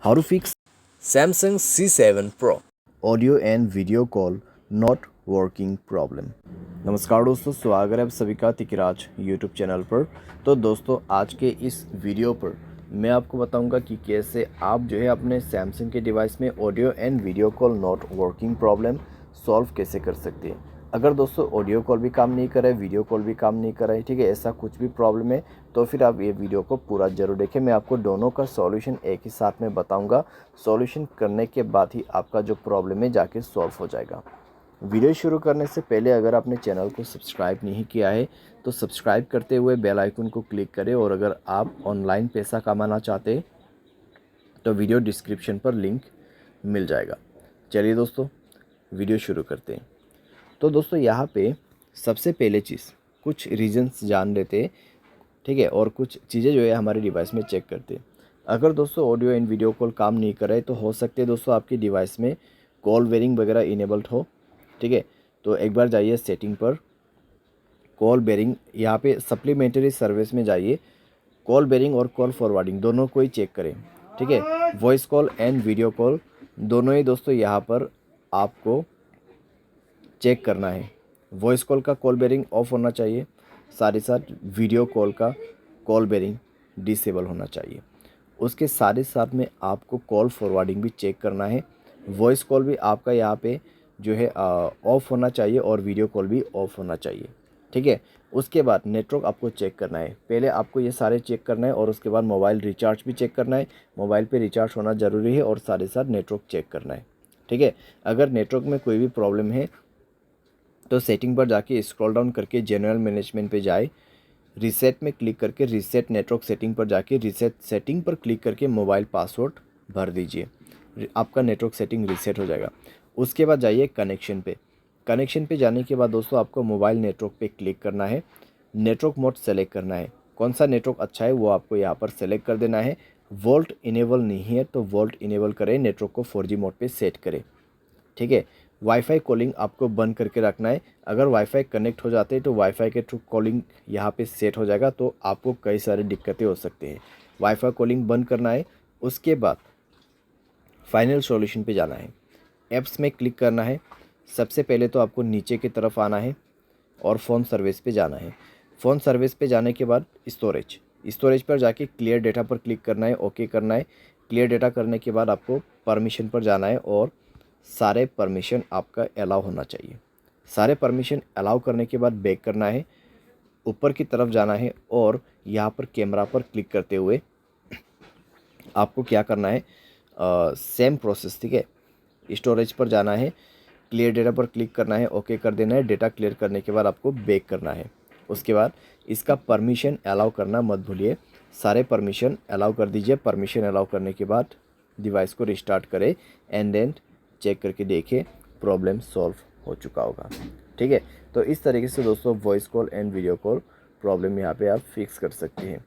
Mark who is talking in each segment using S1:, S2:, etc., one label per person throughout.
S1: How to fix Samsung C7 Pro audio and video call not working problem। नमस्कार दोस्तों, स्वागत है आप सभी का तिकराज यूट्यूब चैनल पर। तो दोस्तों, आज के इस वीडियो पर मैं आपको बताऊंगा कि कैसे आप जो है अपने सैमसंग के डिवाइस में audio and video call not working problem solve कैसे कर सकते हैं। अगर दोस्तों ऑडियो कॉल भी काम नहीं कर रहा है, वीडियो कॉल भी काम नहीं कर रहा है, ठीक है, ऐसा कुछ भी प्रॉब्लम है तो फिर आप ये वीडियो को पूरा ज़रूर देखें। मैं आपको दोनों का सॉल्यूशन एक ही साथ में बताऊंगा। सॉल्यूशन करने के बाद ही आपका जो प्रॉब्लम है जाके सॉल्व हो जाएगा। वीडियो शुरू करने से पहले अगर आपने चैनल को सब्सक्राइब नहीं किया है तो सब्सक्राइब करते हुए बेल आइकन को क्लिक करें, और अगर आप ऑनलाइन पैसा कमाना चाहते हैं तो वीडियो डिस्क्रिप्शन पर लिंक मिल जाएगा। चलिए दोस्तों, वीडियो शुरू करते हैं। तो दोस्तों, यहाँ पे सबसे पहले चीज़ कुछ रीजंस जान लेते हैं, ठीक है, और कुछ चीज़ें जो है हमारे डिवाइस में चेक करते हैं। अगर दोस्तों ऑडियो एंड वीडियो कॉल काम नहीं कर रहे तो हो सकते हैं दोस्तों आपकी डिवाइस में कॉल बेरिंग वगैरह इनेबल्ड हो, ठीक है। तो एक बार जाइए सेटिंग पर, कॉल बेरिंग, यहाँ पे सप्लीमेंट्री सर्विस में जाइए, कॉल बेरिंग और कॉल फॉरवर्डिंग दोनों को ही चेक करें, ठीक है। Voice call and video call दोनों ही दोस्तों यहाँ पर आपको चेक करना है। वॉइस कॉल का कॉल बेरिंग ऑफ होना चाहिए, साथ ही साथ वीडियो कॉल का कॉल बेरिंग डिसेबल होना चाहिए। उसके साथ ही साथ में आपको कॉल फॉरवर्डिंग भी चेक करना है। वॉइस कॉल भी आपका यहाँ पे जो है ऑफ होना चाहिए और वीडियो कॉल भी ऑफ होना चाहिए, ठीक है। उसके बाद नेटवर्क आपको चेक करना है। पहले आपको ये सारे चेक करना है और उसके बाद मोबाइल रिचार्ज भी चेक करना है। मोबाइल पे रिचार्ज होना ज़रूरी है और साथ ही साथ नेटवर्क चेक करना है, ठीक है। अगर नेटवर्क में कोई भी प्रॉब्लम है तो सेटिंग पर जाके स्क्रॉल डाउन करके जनरल मैनेजमेंट पे जाए, रीसेट में क्लिक करके रीसेट नेटवर्क सेटिंग पर जाके रीसेट सेटिंग पर क्लिक करके मोबाइल पासवर्ड भर दीजिए, आपका नेटवर्क सेटिंग रीसेट हो जाएगा। उसके बाद जाइए कनेक्शन पे। कनेक्शन पे जाने के बाद दोस्तों आपको मोबाइल नेटवर्क पे क्लिक करना है, नेटवर्क मोड सेलेक्ट करना है। कौन सा नेटवर्क अच्छा है वो आपको यहाँ पर सेलेक्ट कर देना है। वोल्ट इनेबल नहीं है तो वोल्ट इनेबल करें, नेटवर्क को 4G मोड पे सेट करें, ठीक है। वाईफाई कॉलिंग आपको बंद करके रखना है। अगर वाईफाई कनेक्ट हो जाते हैं तो वाईफाई के थ्रू कॉलिंग यहाँ पे सेट हो जाएगा, तो आपको कई सारी दिक्कतें हो सकती हैं। वाईफाई कॉलिंग बंद करना है। उसके बाद फाइनल सॉल्यूशन पे जाना है, ऐप्स में क्लिक करना है। सबसे पहले तो आपको नीचे की तरफ आना है और फ़ोन सर्विस पे जाना है। फ़ोन सर्विस पे जाने के बाद स्टोरेज पर जाके क्लियर डेटा पर क्लिक करना है, ओके करना है। क्लियर डेटा करने के बाद आपको परमिशन पर जाना है और सारे परमिशन आपका अलाउ होना चाहिए। सारे परमिशन अलाउ करने के बाद बैक करना है, ऊपर की तरफ जाना है और यहाँ पर कैमरा पर क्लिक करते हुए आपको क्या करना है, सेम प्रोसेस, ठीक है। स्टोरेज पर जाना है, क्लियर डेटा पर क्लिक करना है, ओके कर देना है। डेटा क्लियर करने के बाद आपको बैक करना है। उसके बाद इसका परमिशन अलाउ करना मत भूलिए, सारे परमिशन अलाउ कर दीजिए। परमिशन अलाउ करने के बाद डिवाइस को रिस्टार्ट करें एंड देन चेक करके देखें प्रॉब्लम सॉल्व हो चुका होगा, ठीक है। तो इस तरीके से दोस्तों voice call and video call problem यहाँ पे आप फिक्स कर सकते हैं,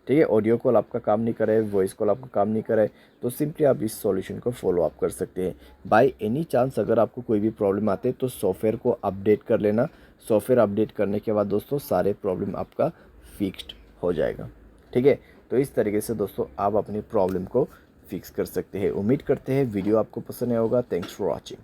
S1: ठीक है। ऑडियो कॉल आपका काम नहीं करे, वॉइस कॉल आपका काम नहीं करे तो सिंपली आप इस सॉल्यूशन को फॉलो अप कर सकते हैं। बाय एनी चांस अगर आपको कोई भी प्रॉब्लम आते है तो सॉफ्टवेयर को अपडेट कर लेना। सॉफ्टवेयर अपडेट करने के बाद दोस्तों सारे प्रॉब्लम आपका फिक्स्ड हो जाएगा, ठीक है। तो इस तरीके से दोस्तों आप अपनी प्रॉब्लम को फिक्स कर सकते हैं। उम्मीद करते हैं वीडियो आपको पसंद आया होगा। Thanks for watching.